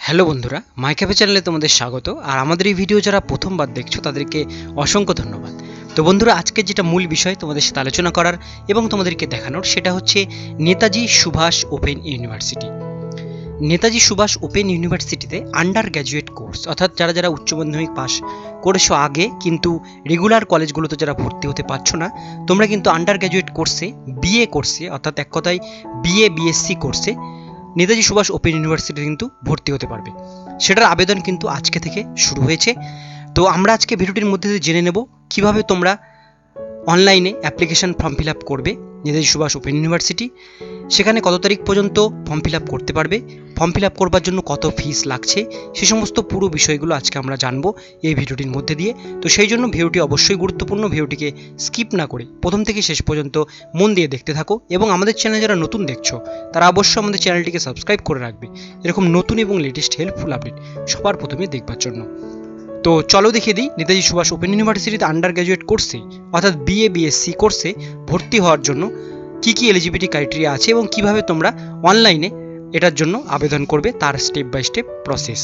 Hello বন্ধুরা, মাই cafe চ্যানেলে তোমাদের স্বাগত। আর আমাদের এই ভিডিও যারা প্রথমবার দেখছো তাদেরকে অসংখ্য ধন্যবাদ। তো বন্ধুরা, আজকে যেটা মূল বিষয় তোমাদের সাথে আলোচনা করার এবং তোমাদেরকে দেখানোর সেটা হচ্ছে Netaji Subhas open university. Netaji Subhas open ইউনিভার্সিটিতে আন্ডার গ্র্যাজুয়েট কোর্স, অর্থাৎ যারা যারা উচ্চ মাধ্যমিক পাস করেছো আগে কিন্তু রেগুলার কলেজগুলোতে যারা ভর্তি হতে পারছো না, তোমরা কিন্তু আন্ডার গ্র্যাজুয়েট কোর্সে বিএ কোর্সে, অর্থাৎ এক কথায় বিএ বিএসসি কোর্সে নেতাজি সুভাষ ওপেন ইউনিভার্সিটিতে কিন্তু ভর্তি হতে পারবে। সেটার আবেদন কিন্তু আজকে থেকে শুরু হয়েছে। তো আমরা আজকে ভিডিওটির মধ্যে দিয়ে জেনে নেব কিভাবে তোমরা অনলাইনে অ্যাপ্লিকেশন ফর্ম ফিল আপ করবে নেতাজি সুভাষ ওপেন ইউনিভার্সিটি, সেখানে কত তারিখ পর্যন্ত ফর্ম ফিল আপ করতে পারবে, ফর্ম ফিল আপ করবার জন্য কত ফিস লাগছে, সে সমস্ত পুরো বিষয়গুলো আজকে আমরা জানবো এই ভিডিওটির মধ্যে দিয়ে। তো সেই জন্য ভিডিওটি অবশ্যই গুরুত্বপূর্ণ, ভিডিওটিকে স্কিপ না করে প্রথম থেকে শেষ পর্যন্ত মন দিয়ে দেখতে থাকো। এবং আমাদের চ্যানেলে যারা নতুন দেখছো তারা অবশ্যই আমাদের চ্যানেলটিকে সাবস্ক্রাইব করে রাখবে এরকম নতুন এবং লেটেস্ট হেল্পফুল আপডেট সবার প্রথমে দেখবার জন্য। তো চলো দেখিয়ে দিই নেতাজি সুভাষ ওপেন ইউনিভার্সিটিতে আন্ডার গ্র্যাজুয়েট কোর্সে অর্থাৎ বিএ বিএসসি কোর্সে ভর্তি হওয়ার জন্য কী কী এলিজিবিলিটি ক্রাইটেরিয়া আছে এবং কিভাবে তোমরা অনলাইনে এটার জন্য আবেদন করবে তার স্টেপ বাই স্টেপ প্রসেস।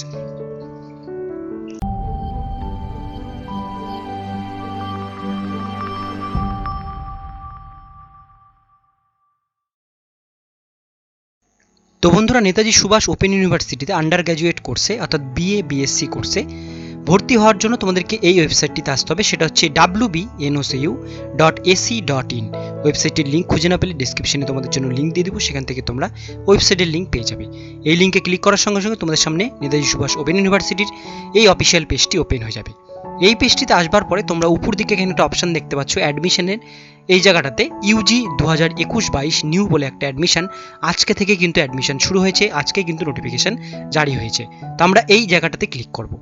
তো বন্ধুরা, নেতাজি সুভাষ ওপেন ইউনিভার্সিটিতে আন্ডার গ্র্যাজুয়েট কোর্সে অর্থাৎ বিএ বিএসসি কোর্সে ভর্তি হওয়ার জন্য তোমাদেরকে এই ওয়েবসাইটটিতে আসতে হবে। সেটা হচ্ছে wbnocu.ac.in। ওয়েবসাইটের লিঙ্ক খুঁজে না পেলে ডিসক্রিপশনে তোমাদের জন্য লিঙ্ক দিয়ে দেবো, সেখান থেকে তোমরা ওয়েবসাইটের লিঙ্ক পেয়ে যাবে। এই লিঙ্কে ক্লিক করার সঙ্গে সঙ্গে তোমাদের সামনে নেতাজি সুভাষ ওপেন ইউনিভার্সিটির এই অফিসিয়াল পেজটি ওপেন হয়ে যাবে। এই পেজটিতে আসবার পরে তোমরা উপর দিকে এখানে একটা অপশান দেখতে পাচ্ছ অ্যাডমিশনের, এই জায়গাটাতে ইউজি 2021-22 নিউ বলে একটা অ্যাডমিশন, আজকে থেকে কিন্তু অ্যাডমিশন শুরু হয়েছে, আজকে কিন্তু নোটিফিকেশন জারি হয়েছে। তো আমরা এই জায়গাটাতে ক্লিক করব।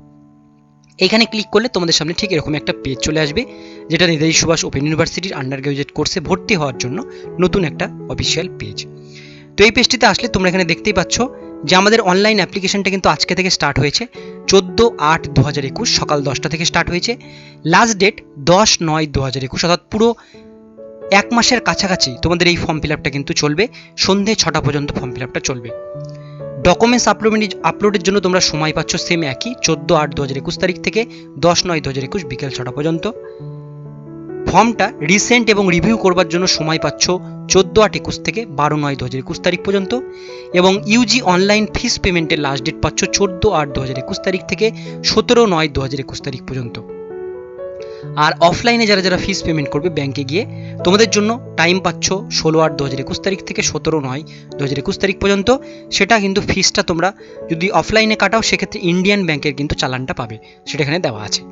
এইখানে ক্লিক করলে তোমাদের সামনে ঠিক এরকম একটা পেজ চলে আসবে, যেটা নেতাজি সুভাষ ওপেন ইউনিভার্সিটির আন্ডার গ্র্যাজুয়েট কোর্সে ভর্তি হওয়ার জন্য নতুন একটা অফিসিয়াল পেজ। তো এই পেজটিতে আসলে তোমরা এখানে দেখতেই পাচ্ছ যে আমাদের অনলাইন অ্যাপ্লিকেশনটা কিন্তু আজকে থেকে স্টার্ট হয়েছে। 14/8/2021 সকাল 10টা থেকে স্টার্ট হয়েছে। লাস্ট ডেট 10/9/2021, অর্থাৎ পুরো এক মাসের কাছাকাছি তোমাদের এই ফর্ম ফিল আপটা কিন্তু চলবে। সন্ধে 6টা পর্যন্ত ফর্ম ফিল আপটা চলবে। ডকুমেন্টস আপলোডের জন্য তোমরা সময় পাচ্ছ সেম একই 14/8/2021 তারিখ থেকে 10/9/2021 বিকেল 6টা পর্যন্ত। ফর্মটা রিসেন্ট এবং রিভিউ করবার জন্য সময় পাচ্ছ 14/8/21 থেকে 12/9/2021 তারিখ পর্যন্ত। এবং ইউজি অনলাইন ফিস পেমেন্টের লাস্ট ডেট পাচ্ছ 14/8/2021 তারিখ থেকে 17/9/2021 তারিখ পর্যন্ত। আর অফলাইনে যারা যারা ফিস পেমেন্ট করবে ব্যাংকে গিয়ে, তোমাদের জন্য টাইম পাচ্ছ 16/8/2021 তারিখ থেকে 17/9/2021 তারিখ পর্যন্ত। সেটা কিন্তু ফিসটা তোমরা যদি অফলাইনে কাটাও সেক্ষেত্রে ইন্ডিয়ান ব্যাংকের কিন্তু চালানটা পাবে, সেটা এখানে দেওয়া আছে।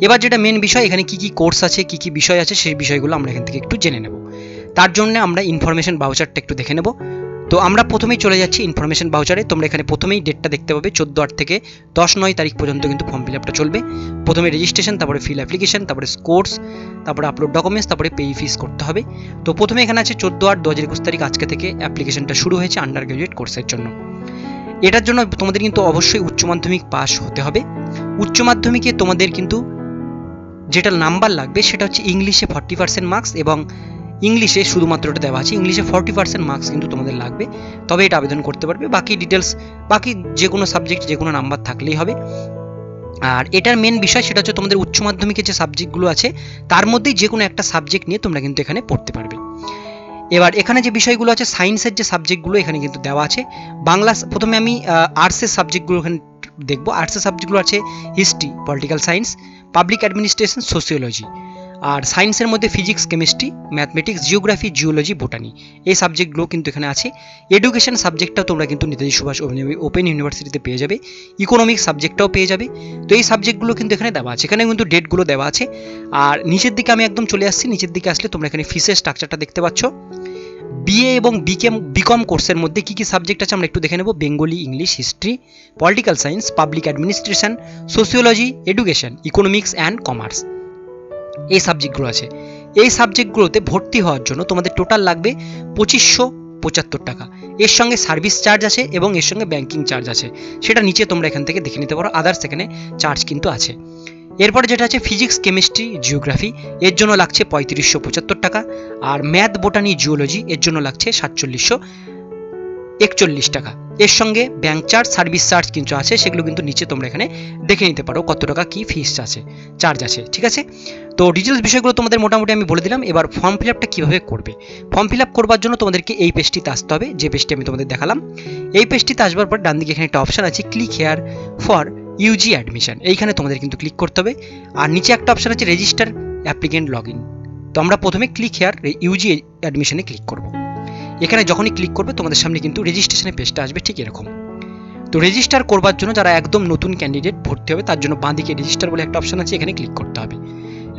এবার যেটা মেন বিষয়, এখানে কি কি কোর্স আছে, কি কি বিষয় আছে, সেই বিষয়গুলো আমরা এখান থেকে একটু জেনে নেব। তার জন্য আমরা ইনফরমেশন ভাউচারটা একটু দেখে নেব। তো আমরা প্রথমেই চলে যাচ্ছি ইনফরমেশন ভাউচারে। তোমরা এখানে প্রথমেই ডেটটা দেখতে পাবে 14/8 থেকে 10/9 তারিখ পর্যন্ত কিন্তু ফর্ম ফিল আপটা চলবে। প্রথমে রেজিস্ট্রেশন, তারপরে ফিল অ্যাপ্লিকেশন, তারপরে কোর্স, তারপরে আপলোড ডকুমেন্টস, তারপরে পে ফিস করতে হবে। তো প্রথমে এখানে আছে 14/8/2021 তারিখ, আজকে থেকে অ্যাপ্লিকেশনটা শুরু হয়েছে আন্ডার গ্র্যাজুয়েট কোর্সের জন্য। এটার জন্য তোমাদের কিন্তু অবশ্যই উচ্চ মাধ্যমিক পাস হতে হবে। উচ্চ মাধ্যমিকে তোমাদের কিন্তু যেটা নাম্বার লাগবে সেটা হচ্ছে ইংলিশে 40% মার্কস, এবং ইংলিশে শুধুমাত্র এটা দেওয়া আছে ইংলিশে 40% মার্কস কিন্তু তোমাদের লাগবে, তবে এটা আবেদন করতে পারবে। বাকি ডিটেলস, বাকি যে কোনো সাবজেক্ট যে কোনো নাম্বার থাকলেই হবে। আর এটার মেন বিষয় সেটা হচ্ছে তোমাদের উচ্চ মাধ্যমিকে যে সাবজেক্টগুলো আছে তার মধ্যেই যে কোনো একটা সাবজেক্ট নিয়ে তোমরা কিন্তু এখানে পড়তে পারবে। এবার এখানে যে বিষয়গুলো আছে, সায়েন্সের যে সাবজেক্টগুলো এখানে কিন্তু দেওয়া আছে। বাংলা, প্রথমে আমি আর্টসের সাবজেক্টগুলো এখানে দেখবো। আর্টসের সাবজেক্টগুলো আছে history, political science, public administration, sociology. আর সায়েন্সের মধ্যে physics, chemistry, mathematics, geography, geology, botany, এই সাবজেক্টগুলো কিন্তু এখানে আছে। এডুকেশন সাবজেক্টটাও তোমরা কিন্তু নেতাজি সুভাষ ওপেন ইউনিভার্সিটিতে পেয়ে যাবে। ইকোনমিক্স সাবজেক্টটাও পেয়ে যাবে। তো এই সাবজেক্টগুলো কিন্তু এখানে দেওয়া আছে, এখানে কিন্তু ডেটগুলো দেওয়া আছে। আর নিচের দিকে আমি একদম চলে আসছি, নিচের দিকে আসলে তোমরা এখানে ফিসের স্ট্রাকচারটা দেখতে পাচ্ছ। বিএ এবং বিকম কোর্সের মধ্যে কী কী সাবজেক্ট আছে আমরা একটু দেখে নেব। Bengali, English, history, political science, public administration, sociology, education, economics and commerce, এই সাবজেক্টগুলো আছে। এই সাবজেক্টগুলোতে ভর্তি হওয়ার জন্য তোমাদের টোটাল লাগবে 2575 টাকা। এর সঙ্গে সার্ভিস চার্জ আছে এবং এর সঙ্গে ব্যাংকিং চার্জ আছে, সেটা নিচে তোমরা এখান থেকে দেখে নিতে পারো। আদার্স এখানে চার্জ কিন্তু আছে। এরপরে যেটা আছে ফিজিক্স, কেমিস্ট্রি, জিওগ্রাফি, এর জন্য লাগছে 3575 টাকা। আর ম্যাথ, বোটানি, জিওলজি এর জন্য লাগছে 4741 টাকা। এর সঙ্গে ব্যাংক চার্জ, সার্ভিস চার্জ কিন্তু আছে, সেগুলো কিন্তু নিচে তোমরা এখানে দেখে নিতে পারো কত টাকা কি ফিস আছে, চার্জ আছে, ঠিক আছে। তো ডিটেলস বিষয়গুলো তোমাদের মোটামুটি আমি বলে দিলাম। এবার ফর্ম ফিল আপটা কীভাবে করবে। ফর্ম ফিল আপ করবার জন্য তোমাদেরকে এই পেজটিতে আসতে হবে, যে পেজটি আমি তোমাদের দেখালাম। এই পেজটিতে আসবার পর ডান দিকে এখানে একটা অপশান আছে click here for Yuji admission, এইখানে তোমাদের কিন্তু ক্লিক করতে হবে। আর নিচে একটা অপশান আছে রেজিস্টার অ্যাপ্লিকেন্ট লগ ইন। তো আমরা প্রথমে ক্লিক হেয়ার ইউজি অ্যাডমিশনে ক্লিক করব। এখানে যখনই ক্লিক করবে তোমাদের সামনে কিন্তু রেজিস্ট্রেশনের পেজটা আসবে ঠিক এরকম। তো রেজিস্টার করবার জন্য যারা একদম নতুন ক্যান্ডিডেট ভর্তি হবে তার জন্য বাঁদিকে রেজিস্টার বলে একটা অপশান আছে, এখানে ক্লিক করতে হবে।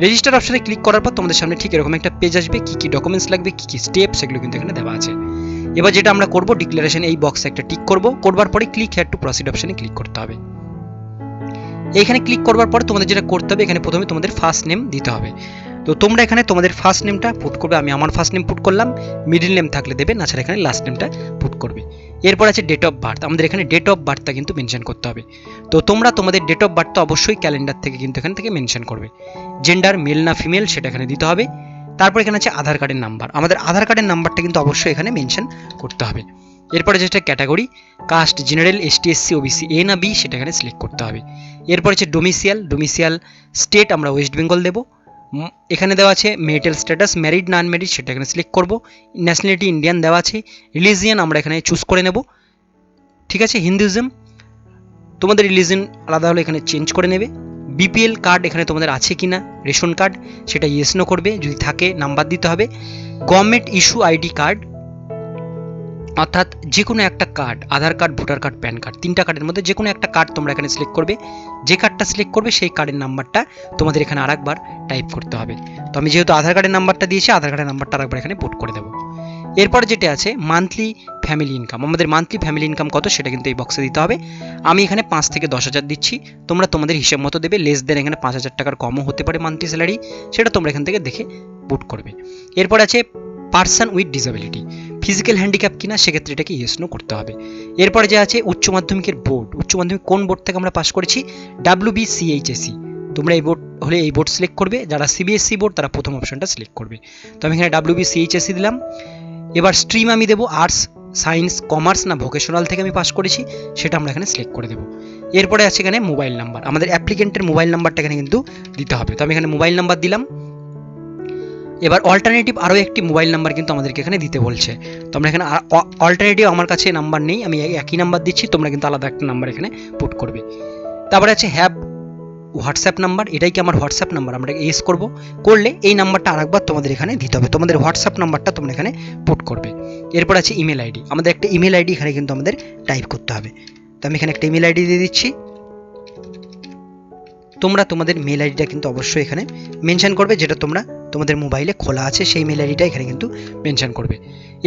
রেজিস্টার অপশানে ক্লিক করার পর তোমাদের সামনে ঠিক এরকম একটা পেজ আসবে, কী কী ডকুমেন্টস লাগবে, কী কী স্টেপ, সেগুলো কিন্তু এখানে দেওয়া আছে। এবার যেটা আমরা করব, ডিক্লারেশন এই বক্সে একটা টিক করব, করবার পরে ক্লিক হেয়ার টু প্রসিড অপশানে ক্লিক করতে হবে। এইখানে ক্লিক করবার পরে তোমাদের যেটা করতে হবে, এখানে প্রথমে তোমাদের ফার্স্ট নেম দিতে হবে। তো তোমরা এখানে তোমাদের ফার্স্ট নেমটা পুট করবে, আমি আমার ফার্স্ট নেম পুট করলাম, মিডল নেম থাকলে দেবে, না ছাড়া এখানে লাস্ট নেমটা পুট করবে। এরপর আছে ডেট অফ বার্থ, আমাদের এখানে ডেট অফ বার্থটা কিন্তু মেনশন করতে হবে। তো তোমরা তোমাদের ডেট অফ বার্থটা অবশ্যই ক্যালেন্ডার থেকে কিন্তু এখান থেকে মেনশন করবে। জেন্ডার মেল না ফিমেল সেটা এখানে দিতে হবে। তারপর এখানে আছে আধার কার্ডের নাম্বার, আমাদের আধার কার্ডের নাম্বারটা কিন্তু অবশ্যই এখানে মেনশন করতে হবে। এরপরে যেটা category, caste, general, ST, SC, OBC, A না বি সেটা এখানে সিলেক্ট করতে হবে। এরপর হচ্ছে ডোমিসিয়াল স্টেট আমরা ওয়েস্ট বেঙ্গল দেবো। এখানে দেওয়া আছে মেরিটাল স্ট্যাটাস, ম্যারিড না আনম্যারিড সেটা এখানে সিলেক্ট করব। ন্যাশনালিটি ইন্ডিয়ান দেওয়া আছে। রিলিজিয়ান আমরা এখানে চুজ করে নেব, ঠিক আছে। হিন্দুইজম, তোমাদের রিলিজিয়ন আলাদা হলে এখানে চেঞ্জ করে নেবে। বিপিএল কার্ড এখানে তোমাদের আছে কি না, রেশন কার্ড সেটা ইয়েস নো করবে, যদি থাকে নাম্বার দিতে হবে। গভর্নমেন্ট ইস্যু আইডি কার্ড, অর্থাৎ যে কোনো একটা card, Aadhaar card, voter card, PAN card, তিনটা কার্ডের মধ্যে যে কোনো একটা কার্ড তোমরা এখানে সিলেক্ট করবে। যে কার্ডটা সিলেক্ট করবে সেই কার্ডের নাম্বারটা তোমাদের এখানে আরেকবার টাইপ করতে হবে। তো আমি যেহেতু আধার কার্ডের নাম্বারটা দিয়েছি, আধার কার্ডের নাম্বারটা আরেকবার এখানে পুট করে দেবো। এরপর যেটা আছে মান্থলি ফ্যামিলি ইনকাম, আমাদের মান্থলি ফ্যামিলি ইনকাম কত সেটা কিন্তু এই বক্সে দিতে হবে। আমি এখানে 5 থেকে 10,000 দিচ্ছি, তোমরা তোমাদের হিসেব মতো দেবে। লেস দেন এখানে 5,000 টাকার কমও হতে পারে মান্থলি স্যালারি, সেটা তোমরা এখান থেকে দেখে পুট করবে। এরপর আছে person with disability, physical handicap কিনা সেক্ষেত্রে এটাকে ইয়েস নো করতে হবে। এরপরে যে আছে উচ্চ মাধ্যমিকের বোর্ড, উচ্চ মাধ্যমিক কোন বোর্ড থেকে আমরা পাস করেছি, WBCHSE, তোমরা এই বোর্ড হলে এই বোর্ড সিলেক্ট করবে। যারা সিবিএসসি বোর্ড তারা প্রথম অপশনটা সিলেক্ট করবে। তো আমি এখানে WBCHSE দিলাম। এবার স্ট্রিম আমি দেবো আর্টস, সায়েন্স, কমার্স না ভোকেশনাল থেকে আমি পাস করেছি সেটা আমরা এখানে সিলেক্ট করে দেবো। এরপরে আছে এখানে মোবাইল নাম্বার, আমাদের অ্যাপ্লিকেন্টের মোবাইল নাম্বারটা এখানে কিন্তু দিতে হবে। তো আমি এখানে মোবাইল নাম্বার দিলাম। এবার অল্টারনেটিভ আরও একটি মোবাইল নাম্বার কিন্তু আমাদেরকে এখানে দিতে বলছে। তো আমরা এখানে অল্টারনেটিভ আমার কাছে নাম্বার নেই, আমি একই নাম্বার দিচ্ছি, তোমরা কিন্তু আলাদা একটা নাম্বার এখানে পুট করবে। তারপরে আছে হ্যাভ হোয়াটসঅ্যাপ নাম্বার, এটাই কি আমার হোয়াটসঅ্যাপ নাম্বার, আমরা ইয়েস করব। করলে এই নাম্বারটা আরেকবার তোমাদের এখানে দিতে হবে, তোমাদের হোয়াটসঅ্যাপ নাম্বারটা তোমরা এখানে পুট করবে। এরপর আছে ইমেল আইডি, আমাদের একটা ইমেল আইডি এখানে কিন্তু আমাদের টাইপ করতে হবে। তো আমি এখানে একটা ইমেল আইডি দিয়ে দিচ্ছি, তোমরা তোমাদের মেল আইডিটা কিন্তু অবশ্যই এখানে মেনশন করবে, যেটা তোমরা তোমাদের মোবাইলে খোলা আছে সেই মেল আইডিটা এখানে কিন্তু মেনশন করবে।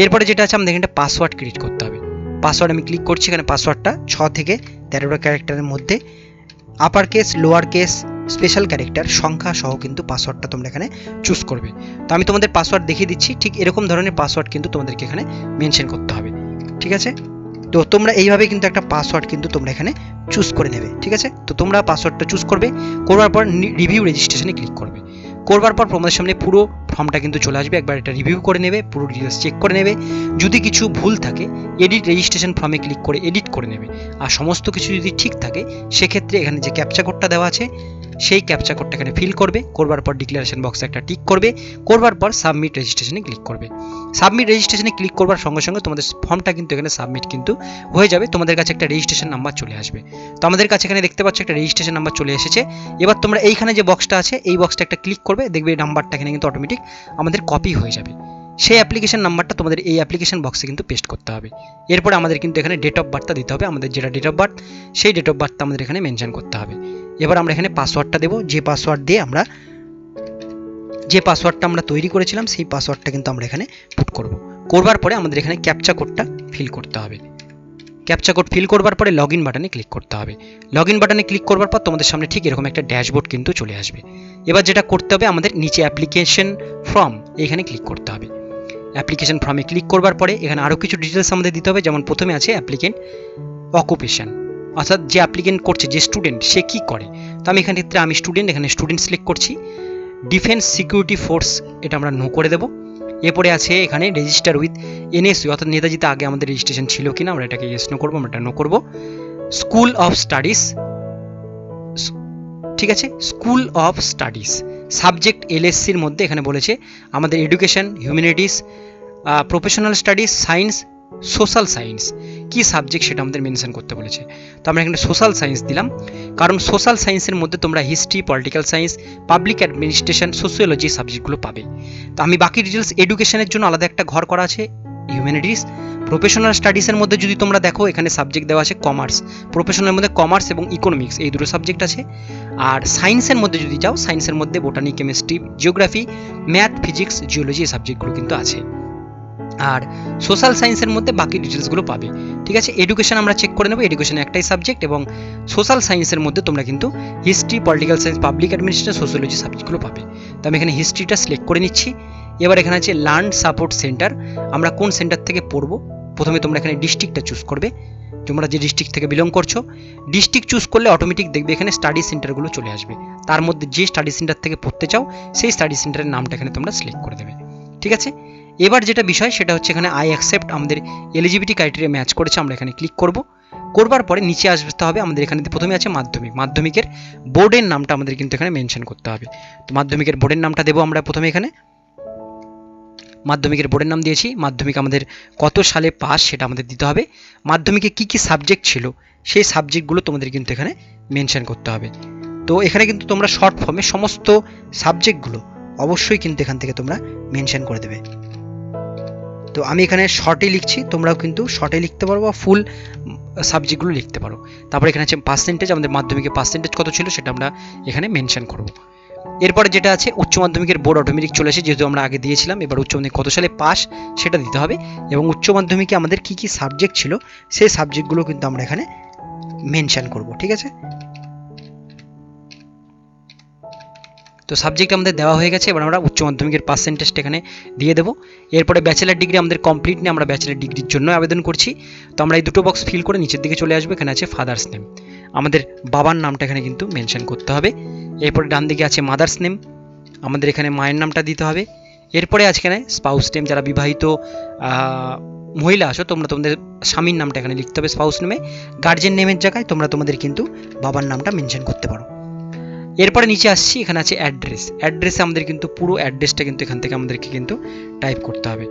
এরপরে যেটা আছে আমাদের এখানে পাসওয়ার্ড ক্রিয়েট করতে হবে। পাসওয়ার্ড আমি ক্লিক করছি, এখানে পাসওয়ার্ডটা 6 থেকে 13টা ক্যারেক্টারের মধ্যে, upper case, lower case, special character, সংখ্যা সহ কিন্তু পাসওয়ার্ডটা তোমরা এখানে চুজ করবে। তো আমি তোমাদের পাসওয়ার্ড দেখিয়ে দিচ্ছি, ঠিক এরকম ধরনের পাসওয়ার্ড কিন্তু তোমাদেরকে এখানে মেনশন করতে হবে, ঠিক আছে। তো তোমরা এইভাবে কিন্তু একটা পাসওয়ার্ড কিন্তু তোমরা এখানে চুজ করে নেবে, ঠিক আছে। তো তোমরা পাসওয়ার্ডটা চুজ করবে, করবার পর রিভিউ রেজিস্ট্রেশনে ক্লিক করবে। করবার পর তোমাদের সামনে পুরো ফর্মটা কিন্তু চলে আসবে, একবার এটা রিভিউ করে নেবে, পুরো ডিটেলস চেক করে নেবে। যদি কিছু ভুল থাকে এডিট রেজিস্ট্রেশন ফর্মে ক্লিক করে এডিট করে নেবে। আর সমস্ত কিছু যদি ঠিক থাকে সেক্ষেত্রে এখানে যে ক্যাপচা কোডটা দেওয়া আছে সেই ক্যাপচা কোডটা এখানে ফিল করবে। করবার পর ডিক্লারেশন বক্সে একটা টিক করবে, করবার পর সাবমিট রেজিস্ট্রেশনে ক্লিক করবে। সাবমিট রেজিস্ট্রেশনে ক্লিক করবার সঙ্গে সঙ্গে তোমাদের ফর্মটা কিন্তু এখানে সাবমিট কিন্তু হয়ে যাবে, তোমাদের কাছে একটা রেজিস্ট্রেশন নাম্বার চলে আসবে। তো আমাদের কাছে এখানে দেখতে পাচ্ছ একটা রেজিস্ট্রেশন নাম্বার চলে এসেছে। এবার তোমরা এইখানে যে বক্সটা আছে এই বক্সটা একটা ক্লিক করবে, দেখবে এই নাম্বারটা এখানে কিন্তু অটোমেটিক আমাদের কপি হয়ে যাবে। সেই অ্যাপ্লিকেশন নাম্বারটা তোমাদের এই অ্যাপ্লিকেশন বক্সে কিন্তু পেস্ট করতে হবে। এরপরে আমাদের কিন্তু এখানে ডেট অফ বার্থটা দিতে হবে, আমাদের যেটা ডেট অফ বার্থ সেই ডেট অফ বার্থটা আমাদের এখানে মেনশন করতে হবে। এবার আমরা এখানে পাসওয়ার্ডটা দেবো, যে পাসওয়ার্ড দিয়ে যে পাসওয়ার্ডটা আমরা তৈরি করেছিলাম সেই পাসওয়ার্ডটা কিন্তু আমরা এখানে পুট করব। করবার পরে আমাদের এখানে ক্যাপচা কোডটা ফিল করতে হবে। ক্যাপচা কোড ফিল করবার পরে লগ ইন বাটনে ক্লিক করতে হবে। লগ ইন বাটনে ক্লিক করবার পর তোমাদের সামনে ঠিক এরকম একটা ড্যাশবোর্ড কিন্তু চলে আসবে। এবার যেটা করতে হবে আমাদের নিচে অ্যাপ্লিকেশন ফর্ম এইখানে ক্লিক করতে হবে। অ্যাপ্লিকেশন ফর্মে ক্লিক করবার পরে এখানে আরও কিছু ডিটেলস আমাদের দিতে হবে, যেমন প্রথমে আছে অ্যাপ্লিকেন্ট অকুপেশন, অর্থাৎ যে অ্যাপ্লিকেন্ট করছে যে স্টুডেন্ট সে কী করে। তো আমি এখানে স্টুডেন্ট সিলেক্ট করছি। ডিফেন্স সিকিউরিটি ফোর্স এটা আমরা নো করে দেবো। এরপরে আছে এখানে রেজিস্টার উইথ এনএসইউ, অর্থাৎ নেতাজিতে আগে আমাদের রেজিস্ট্রেশন ছিল কিনা, আমরা এটাকে ইয়েস নো করবো, আমরা এটা নো করবো। স্কুল অফ স্টাডিজ, ঠিক আছে, স্কুল অফ স্টাডিজ সাবজেক্ট এলএসসির মধ্যে এখানে বলেছে আমাদের education, humanities, professional studies, science, social science কি সাবজেক্ট সেটা আমাদের মেনশন করতে বলেছে। তো আমরা এখানে সোশ্যাল সায়েন্স দিলাম, কারণ সোশ্যাল সায়েন্সের মধ্যে তোমরা history, political science, public administration, sociology সাবজেক্টগুলো পাবে। তো আমি বাকি ডিটেলস, এডুকেশনের জন্য আলাদা একটা ঘর করা আছে, হিউম্যানিটিস, প্রফেশনাল স্টাডিজের মধ্যে যদি তোমরা দেখো এখানে সাবজেক্ট দেওয়া আছে কমার্স, প্রফেশনালের মধ্যে কমার্স এবং ইকোনমিক্স এই দুটো সাবজেক্ট আছে। আর সায়েন্সের মধ্যে যদি যাও, সায়েন্সের মধ্যে botany, chemistry, geography, math, physics, geology এই সাবজেক্টগুলো কিন্তু আছে। আর সোশ্যাল সায়েন্সের মধ্যে বাকি ডিটেলসগুলো পাবে, ঠিক আছে। এডুকেশন আমরা চেক করে নেবো, এডুকেশনে একটাই সাবজেক্ট, এবং সোশ্যাল সায়েন্সের মধ্যে তোমরা কিন্তু history, political science, public administration, sociology সাবজেক্টগুলো পাবে। তো আমি এখানে হিস্ট্রিটা সিলেক্ট করে নিচ্ছি। এবার এখানে আছে লার্ন সাপোর্ট সেন্টার, আমরা কোন সেন্টার থেকে পড়বো। প্রথমে তোমরা এখানে ডিস্ট্রিক্টটা চুজ করবে, তোমরা যে ডিস্ট্রিক্ট থেকে বিলং করছো। ডিস্ট্রিক্ট চুজ করলে অটোমেটিক দেখবে এখানে স্টাডি সেন্টারগুলো চলে আসবে, তার মধ্যে যে স্টাডি সেন্টার থেকে পড়তে চাও সেই স্টাডি সেন্টারের নামটা এখানে তোমরা সিলেক্ট করে দেবে, ঠিক আছে। এবার যেটা বিষয় সেটা হচ্ছে এখানে আই অ্যাকসেপ্ট, আমাদের এলিজিবিলিটি ক্রাইটেরিয়া ম্যাচ করেছে, আমরা এখানে ক্লিক করব। করবার পরে নিচে আসতে হবে আমাদের এখানে প্রথমে আছে মাধ্যমিক, মাধ্যমিকের বোর্ডের নামটা আমাদের কিন্তু এখানে মেনশন করতে হবে। তো মাধ্যমিকের বোর্ডের নামটা দেবো আমরা প্রথমে, এখানে মাধ্যমিকের বোর্ডের নাম দিয়েছি। মাধ্যমিক আমাদের কত সালে পাস সেটা আমাদের দিতে হবে। মাধ্যমিকে কি কি সাবজেক্ট ছিল সেই সাবজেক্টগুলো তোমাদের কিন্তু এখানে মেনশন করতে হবে। তো এখানে কিন্তু তোমরা শর্ট ফর্মে সমস্ত সাবজেক্টগুলো অবশ্যই কিন্তু এখান থেকে তোমরা মেনশন করে দেবে। তো আমি এখানে শর্টে লিখছি, তোমরাও কিন্তু শর্টে লিখতে পারো বা ফুল সাবজেক্টগুলো লিখতে পারো। তারপরে এখানে আছে পার্সেন্টেজ, আমাদের মাধ্যমিকের পার্সেন্টেজ কত ছিল সেটা আমরা এখানে মেনশন করব। এরপরে যেটা আছে উচ্চ মাধ্যমিকের বোর্ড অটোমেটিক চলে এসে, যেহেতু আমরা আগে দিয়েছিলাম, এবার উচ্চ মাধ্যমিক কত সালে পাস সেটা দিতে হবে, এবং উচ্চ মাধ্যমিকে আমাদের কি কি সাবজেক্ট ছিল সেই সাবজেক্টগুলো কিন্তু আমরা এখানে মেনশন করব, ঠিক আছে। তো সাবজেক্ট আমাদের দেওয়া হয়ে গেছে, এবার আমরা উচ্চ মাধ্যমিকের পার্সেন্টেজটা এখানে দিয়ে দেবো। এরপরে ব্যাচেলার ডিগ্রি আমাদের কমপ্লিট নিয়ে আমরা ব্যাচেলার ডিগ্রির জন্য আবেদন করছি। তো আমরা এই দুটো বক্স ফিল করে নিচের দিকে চলে আসবো, এখানে আছে ফাদার্স নেম, আমাদের বাবার নামটা এখানে কিন্তু মেনশন করতে হবে। এরপরে ডান দিকে আছে মাদার্স নেম, আমাদের এখানে মায়ের নামটা দিতে হবে। এরপরে আছে এখানে স্পাউস নেম, যারা বিবাহিত মহিলা আসো তোমরা তোমাদের স্বামীর নামটা এখানে লিখতে হবে স্পাউস নেমে। গার্জেন নেমের জায়গায় তোমরা তোমাদের কিন্তু বাবার নামটা মেনশন করতে পারো। এরপরে নিচে আসছি, এখানে আছে অ্যাড্রেস, অ্যাড্রেসে আমাদের কিন্তু পুরো অ্যাড্রেসটা কিন্তু এখান থেকে আমাদেরকে কিন্তু টাইপ করতে হবে,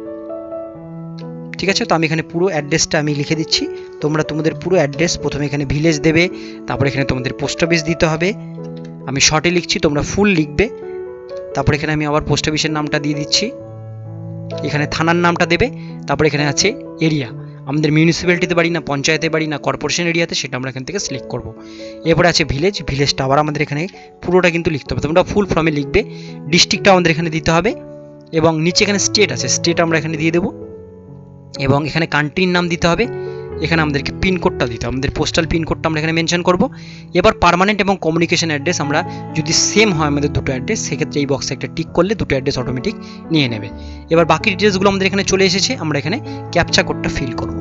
ঠিক আছে। তো আমি এখানে পুরো অ্যাড্রেসটা আমি লিখে দিচ্ছি, তোমরা তোমাদের পুরো অ্যাড্রেস প্রথমে এখানে ভিলেজ দেবে, তারপরে এখানে তোমাদের পোস্ট অফিস দিতে হবে। আমি শর্টে লিখছি, তোমরা ফুল লিখবে। তারপরে এখানে আমি আবার পোস্ট অফিসের নামটা দিয়ে দিচ্ছি, এখানে থানার নামটা দেবে। তারপরে এখানে আছে এরিয়া, আমাদের মিউনিসিপ্যালিটিতে বাড়ি না পঞ্চায়েতে বাড়ি না কর্পোরেশন এরিয়াতে সেটা আমরা এখান থেকে সিলেক্ট করব। এরপরে আছে ভিলেজ, ভিলেজটা আবার আমাদের এখানে পুরোটা কিন্তু লিখতে হবে, তোমরা ফুল ফর্মে লিখবে। ডিস্ট্রিক্টটা আমাদের এখানে দিতে হবে, এবং নিচে এখানে স্টেট আছে, স্টেট আমরা এখানে দিয়ে দেবো, এবং এখানে কান্ট্রির নাম দিতে হবে। এখানে আমাদেরকে পিনকোডটা দিতে হবে, আমাদের পোস্টাল পিনকোডটা আমরা এখানে মেনশন করব। এবার পার্মানেন্ট এবং কমিউনিকেশন অ্যাড্রেস আমরা যদি সেম হয় আমাদের দুটো অ্যাড্রেস, সেক্ষেত্রে এই বক্সে একটা টিক করলে দুটো অ্যাড্রেস অটোমেটিক নিয়ে নেবে। এবার বাকি ডিটেলসগুলো আমাদের এখানে চলে এসেছে, আমরা এখানে ক্যাপচা কোডটা ফিল করব।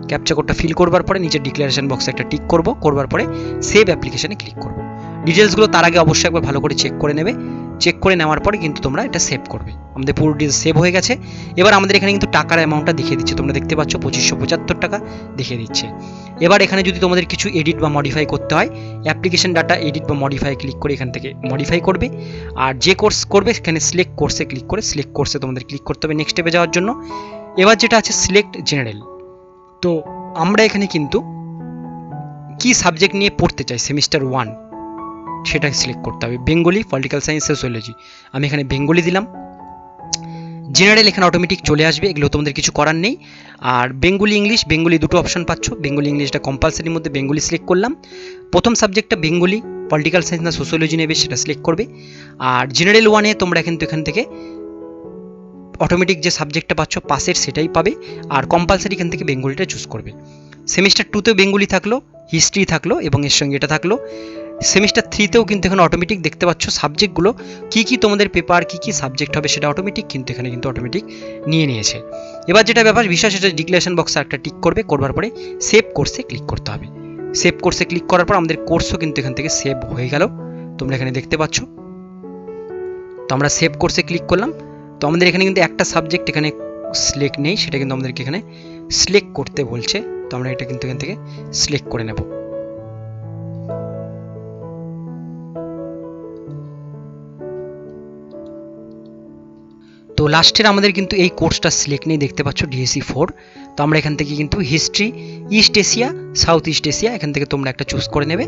ক্যাপচা কোডটা ফিল করবার পরে নিচে ডিক্লারেশন বক্সে একটা টিক করব, করবার পরে সেভ অ্যাপ্লিকেশনে ক্লিক করব। ডিটেলসগুলো তার আগে অবশ্যই একবার ভালো করে চেক করে নেবে, চেক করে নেওয়ার পরে কিন্তু তোমরা এটা সেভ করবে। আমাদের পুরো ডিটেলস সেভ হয়ে গেছে। এবার আমাদের এখানে কিন্তু টাকার অ্যামাউন্টটা দেখিয়ে দিচ্ছে, তোমরা দেখতে পাচ্ছ 2575 টাকা দেখিয়ে দিচ্ছে। এবার এখানে যদি তোমাদের কিছু এডিট বা মডিফাই করতে হয়, অ্যাপ্লিকেশন ডাটা এডিট বা মডিফাই ক্লিক করে এখান থেকে মডিফাই করবে। আর যে কোর্স করবে সেখানে সিলেক্ট কোর্সে ক্লিক করে সিলেক্ট কোর্সে তোমাদের ক্লিক করতে হবে নেক্সট স্টেপে যাওয়ার জন্য। এবার যেটা আছে সিলেক্ট জেনারেল, তো আমরা এখানে কিন্তু কি সাবজেক্ট নিয়ে পড়তে চাই সেমিস্টার 1 সেটা সিলেক্ট করতে হবে, বেঙ্গলি, পলিটিক্যাল সায়েন্স, সোশিওলজি। আমি এখানে বেঙ্গলি দিলাম। জেনারেল এখানে অটোমেটিক চলে আসবে, এগুলো তোমাদের কিছু করার নেই। আর বেঙ্গলি, ইংলিশ, বেঙ্গলি দুটো অপশন পাচ্ছ, বেঙ্গলি ইংলিশটা কম্পালসারির মধ্যে বেঙ্গলি সিলেক্ট করলাম। প্রথম সাবজেক্টটা বেঙ্গলি, পলিটিক্যাল সায়েন্স না সোশিওলজি নেবে সেটা সিলেক্ট করবে। আর জেনারেল 1-এ তোমরা কিন্তু এখান থেকে অটোমেটিক যে সাবজেক্টটা পাচ্ছ পাসের সেটাই পাবে, আর কম্পালসারি এখান থেকে বেঙ্গলিটা চুজ করবে। সেমিস্টার 2তেও বেঙ্গলি থাকলো, হিস্ট্রি থাকলো, এবং এর সঙ্গে এটা থাকলো। সেমিস্টার 3তেও কিন্তু এখানে অটোমেটিক দেখতে পাচ্ছ সাবজেক্টগুলো কী কী তোমাদের পেপার কী কী সাবজেক্ট হবে সেটা অটোমেটিক কিন্তু এখানে কিন্তু অটোমেটিক নিয়ে নিয়েছে। এবার যেটা ব্যাপার বিষয় সেটা ডিক্লারেশন বক্সে একটা টিক করবে, করবার পরে সেভ কোর্সে ক্লিক করতে হবে। সেভ কোর্সে ক্লিক করার পর আমাদের কোর্সও কিন্তু এখান থেকে সেভ হয়ে গেল, তোমরা এখানে দেখতে পাচ্ছ। তো আমরা সেভ কোর্সে ক্লিক করলাম, তো আমাদের এখানে কিন্তু একটা সাবজেক্ট এখানে সিলেক্ট নেই, সেটা কিন্তু আমাদেরকে এখানে সিলেক্ট করতে বলছে। তো আমরা এটা কিন্তু এখান থেকে সিলেক্ট করে নেব। তো লাস্টের আমাদের কিন্তু এই কোর্সটা সিলেক্ট নেই, দেখতে পাচ্ছ ডিএসসি 4। তো আমরা এখান থেকে কিন্তু history, east Asia, south east Asia এখান থেকে তোমরা একটা চুজ করে নেবে।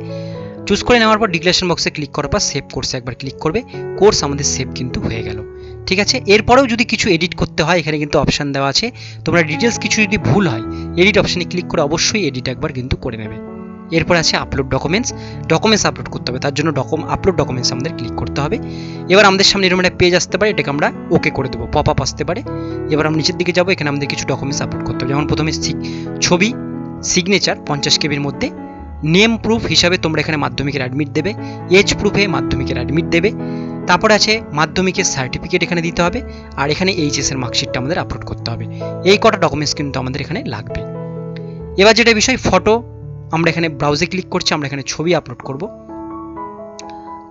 চুজ করে নেওয়ার পর ডিক্লারেশন বক্সে ক্লিক করার পর সেভ কোর্সে একবার ক্লিক করবে। কোর্স আমাদের সেভ কিন্তু হয়ে গেল। ঠিক আছে, এরপরেও যদি কিছু এডিট করতে হয় এখানে কিন্তু অপশান দেওয়া আছে। তোমরা ডিটেলস কিছু যদি ভুল হয় এডিট অপশানে ক্লিক করে অবশ্যই এডিট একবার কিন্তু করে নেবে। এরপর আছে আপলোড ডকুমেন্টস আপলোড করতে হবে, তার জন্য আপলোড ডকুমেন্টস আমাদের ক্লিক করতে হবে। এবার আমাদের সামনে এরকম একটা পেজ আসতে পারে, এটাকে আমরা ওকে করে দেবো, পপ আপ আসতে পারে। এবার আমরা নিচের দিকে যাবো, এখানে আমাদের কিছু ডকুমেন্টস আপলোড করতে হবে। যেমন প্রথমে ছবি, সিগনেচার 50 কেবির মধ্যে, নেম প্রুফ হিসাবে তোমরা এখানে মাধ্যমিকের অ্যাডমিট দেবে, এজ প্রুফে মাধ্যমিকের অ্যাডমিট দেবে, তারপর আছে মাধ্যমিকের সার্টিফিকেট এখানে দিতে হবে, আর এখানে এইচএস এর মার্কশিটটা আমাদের আপলোড করতে হবে। এই কটা ডকুমেন্টস কিন্তু আমাদের এখানে লাগবে। এবার যেটা বিষয় ফটো, আমরা এখানে ব্রাউজে ক্লিক করছি, আমরা এখানে ছবি আপলোড করব।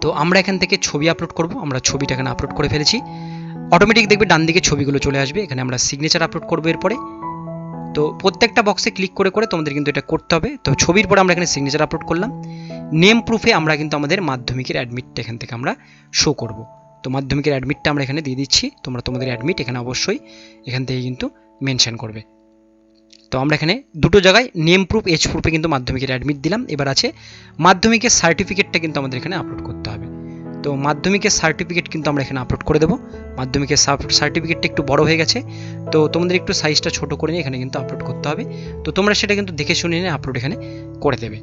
তো আমরা এখান থেকে ছবি আপলোড করব, আমরা ছবিটা এখানে আপলোড করে ফেলেছি। অটোমেটিক দেখবে ডান দিকে ছবিগুলো চলে আসবে। এখানে আমরা সিগনেচার আপলোড করব এরপরে। তো প্রত্যেকটা বক্সে ক্লিক করে করে তোমাদের কিন্তু এটা করতে হবে। তো ছবির পরে আমরা এখানে সিগনেচার আপলোড করলাম। নেম প্রুফে আমরা কিন্তু আমাদের মাধ্যমিকের অ্যাডমিটটা এখান থেকে আমরা শো করব। তো মাধ্যমিকের অ্যাডমিটটা আমরা এখানে দিয়ে দিচ্ছি। তোমরা তোমাদের অ্যাডমিট এখানে অবশ্যই এখান থেকে কিন্তু মেনশন করবে। তো আমরা এখানে দুটো জায়গায় নেম প্রুফ, এজ প্রুফে কিন্তু মাধ্যমিকের অ্যাডমিট দিলাম। এবার আছে মাধ্যমিকের সার্টিফিকেটটা কিন্তু আমাদের এখানে আপলোড করতে হবে। তো মাধ্যমিকের সার্টিফিকেট কিন্তু আমরা এখানে আপলোড করে দেবো। মাধ্যমিকের সার্টিফিকেটটা একটু বড় হয়ে গেছে, তো তোমাদের একটু সাইজটা ছোট করে নিয়ে এখানে কিন্তু আপলোড করতে হবে। তো তোমরা সেটা কিন্তু দেখে শুনে নিয়ে আপলোড এখানে করে দেবে।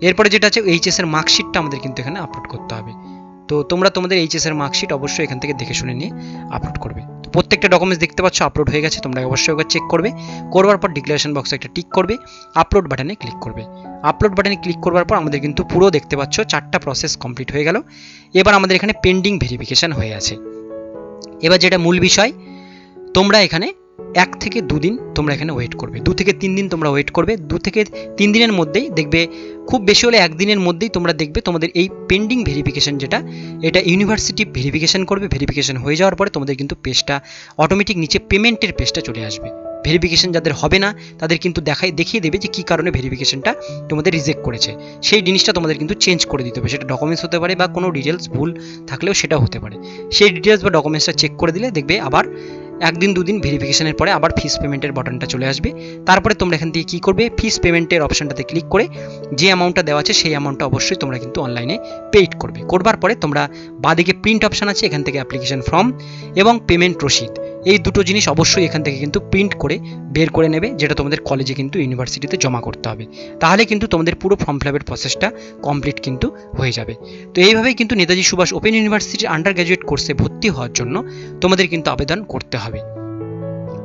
এরপরে যেটা আছে এইচএস এর মার্কশিটটা আমাদের কিন্তু এখানে আপলোড করতে হবে। তো তোমরা তোমাদের এইচএস এর মার্কশিট অবশ্যই এখান থেকে দেখে শুনে নিয়ে আপলোড করবে। তো প্রত্যেকটা ডকুমেন্টস দেখতে পাচ্ছ আপলোড হয়ে গেছে, তোমরা অবশ্যই একবার চেক করবে। করবার পর ডিক্লারেশন বক্সে একটা টিক করবে, আপলোড বাটনে ক্লিক করবে। আপলোড বাটনে ক্লিক করবার পর আমাদের কিন্তু পুরো দেখতে পাচ্ছ 4টা প্রসেস কমপ্লিট হয়ে গেল। এবার আমাদের এখানে পেন্ডিং ভেরিফিকেশন হয়ে আছে। এবার যেটা মূল বিষয়, তোমরা এখানে 1 থেকে 2 দিন তোমরা এখানে ওয়েট করবে, 2 থেকে 3 দিন তোমরা ওয়েট করবে। 2 থেকে 3 দিনের মধ্যেই দেখবে, খুব বেশি হলে 1 দিনের মধ্যেই তোমরা দেখবে তোমাদের এই পেন্ডিং ভেরিফিকেশন যেটা, এটা ইউনিভার্সিটি ভেরিফিকেশন করবে। ভেরিফিকেশন হয়ে যাওয়ার পরে তোমাদের কিন্তু পেজটা অটোমেটিক নিচে পেমেন্টের পেজটা চলে আসবে। ভেরিফিকেশন যাদের হবে না তাদের কিন্তু দেখিয়ে দেবে যে কী কারণে ভেরিফিকেশনটা তোমাদের রিজেক্ট করেছে। সেই জিনিসটা তোমাদের কিন্তু চেঞ্জ করে দিতে হবে। সেটা ডকুমেন্টস হতে পারে বা কোনো ডিটেলস ভুল থাকলেও সেটাও হতে পারে। সেই ডিটেলস বা ডকুমেন্টসটা চেক করে দিলে দেখবে আবার 1 দিন 2 দিন ভেরিফিকেশনের পরে আবার ফিস পেমেন্টের বাটনটা চলে আসবে। তারপরে তোমরা এখান থেকে কী করবে, ফিস পেমেন্টের অপশনটাতে ক্লিক করে যে অ্যামাউন্টটা দেওয়া আছে সেই অ্যামাউন্টটা অবশ্যই তোমরা কিন্তু অনলাইনে পেইড করবে। করবার পরে তোমরা বাঁদিকে প্রিন্ট অপশন আছে, এখান থেকে অ্যাপ্লিকেশন ফর্ম এবং পেমেন্ট রসিদ, এই দুটো জিনিস অবশ্যই এখান থেকে কিন্তু প্রিন্ট করে বের করে নেবে, যেটা তোমাদের কলেজে কিন্তু ইউনিভার্সিটিতে জমা করতে হবে। তাহলে কিন্তু তোমাদের পুরো ফর্ম ফিলআপের প্রসেসটা কমপ্লিট কিন্তু হয়ে যাবে। তো এইভাবেই কিন্তু নেতাজি সুভাষ ওপেন ইউনিভার্সিটির আন্ডার গ্র্যাজুয়েট কোর্সে ভর্তি হওয়ার জন্য তোমাদের কিন্তু আবেদন করতে হবে।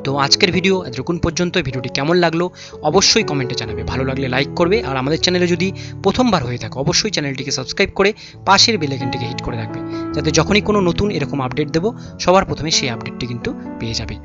তো আজকের ভিডিও এতক্ষণ পর্যন্ত। ভিডিওটি কেমন লাগলো অবশ্যই কমেন্টে জানাবে, ভালো লাগলে লাইক করবে, আর আমাদের চ্যানেলে যদি প্রথমবার হয়ে থাকো অবশ্যই চ্যানেলটিকে সাবস্ক্রাইব করে পাশের বেল আইকনটিকে হিট করে রাখবে, যাতে যখনই কোনো নতুন এরকম আপডেট দেবো সবার প্রথমে সেই আপডেটটি কিন্তু পেয়ে যাবে।